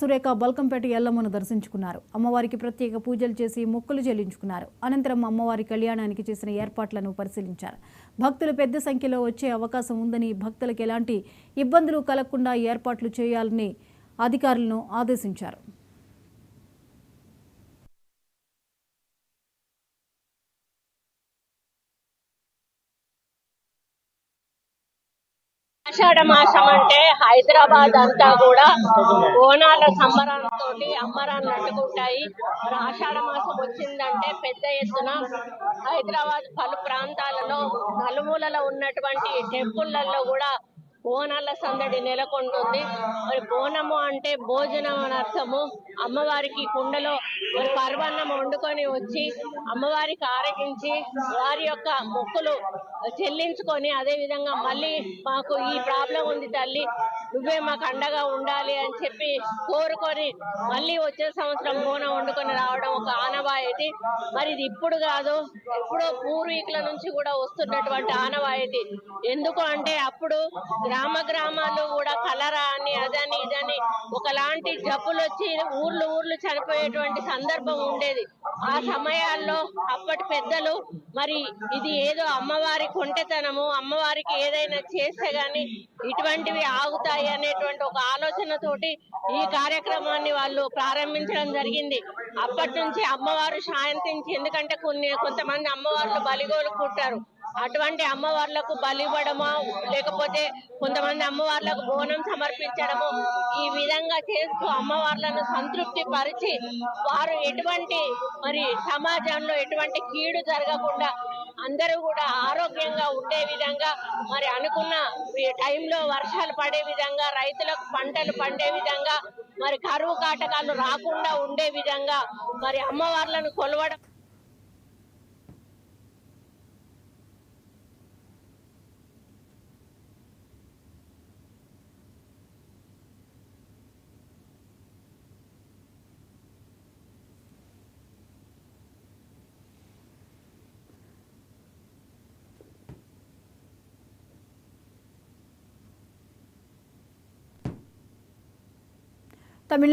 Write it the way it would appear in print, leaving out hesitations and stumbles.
సురేఖ బల్కంపేట ఎల్లమ్మను దర్శించుకున్నారు. అమ్మవారికి ప్రత్యేక పూజలు చేసి మొక్కులు చెల్లించుకున్నారు. అనంతరం అమ్మవారి కళ్యాణానికి చేసిన ఏర్పాట్లను పరిశీలించారు. భక్తులు పెద్ద సంఖ్యలో వచ్చే అవకాశం ఉందని, భక్తులకు ఎలాంటి ఇబ్బందులు కలగకుండా ఏర్పాట్లు చేయాలని అధికారులను ఆదేశించారు. ఆషాఢ మాసం అంటే హైదరాబాద్ అంతా కూడా బోనాల సంబరాలతో అమ్మరాన్ని అంటుకుంటాయి. మరి ఆషాఢ మాసం వచ్చిందంటే పెద్ద ఎత్తున హైదరాబాద్ పలు ప్రాంతాలలో నలుమూలలో ఉన్నటువంటి టెంపుల్లలో కూడా బోనాల సందడి నెలకొంటుంది. మరి బోనము అంటే భోజనం అని అర్థము. అమ్మవారికి కుండలో మరి పర్వన్నం వండుకొని వచ్చి అమ్మవారికి ఆరగించి వారి యొక్క మొక్కులు చెల్లించుకొని, అదే విధంగా మళ్ళీ మాకు ఈ ప్రాబ్లం ఉంది తల్లి, నువ్వే మాకు అండగా ఉండాలి అని చెప్పి కోరుకొని మళ్ళీ వచ్చే సంవత్సరం బోనం వండుకొని రావడం ఒక ఆనవాయితీ. మరి ఇది ఇప్పుడు కాదు, ఎప్పుడో పూర్వీకుల నుంచి కూడా వస్తున్నటువంటి ఆనవాయితీ. ఎందుకు అంటే అప్పుడు గ్రామాలు కూడా కలరా అని అదని ఇదని ఒకలాంటి జబ్బులు వచ్చి ఊర్లు చనిపోయేటువంటి సందర్భం ఉండేది. ఆ సమయాల్లో అప్పటి పెద్దలు మరి ఇది ఏదో అమ్మవారి కొంటెతనము, అమ్మవారికి ఏదైనా చేస్తే గాని ఇటువంటివి ఆగుతాయి అనేటువంటి ఒక ఆలోచనతోటి ఈ కార్యక్రమాన్ని వాళ్ళు ప్రారంభించడం జరిగింది. అప్పటి నుంచి అమ్మవారు శాంతించి, ఎందుకంటే కొంతమంది అమ్మవార్లు బలిగోలు పుట్టారు. అటువంటి అమ్మవార్లకు బలి ఇవ్వడమో, లేకపోతే కొంతమంది అమ్మవార్లకు బోనం సమర్పించడము, ఈ విధంగా చేస్తూ అమ్మవార్లను సంతృప్తి పరిచి వారు ఎటువంటి మరి సమాజంలో ఎటువంటి కీడు జరగకుండా అందరూ కూడా ఆరోగ్యంగా ఉండే విధంగా, మరి అనుకున్న టైంలో వర్షాలు పడే విధంగా, రైతులకు పంటలు పండే విధంగా, మరి కరువు కాటకాలు రాకుండా ఉండే విధంగా మరి అమ్మవార్లను కొలవడం. తమిళనాడు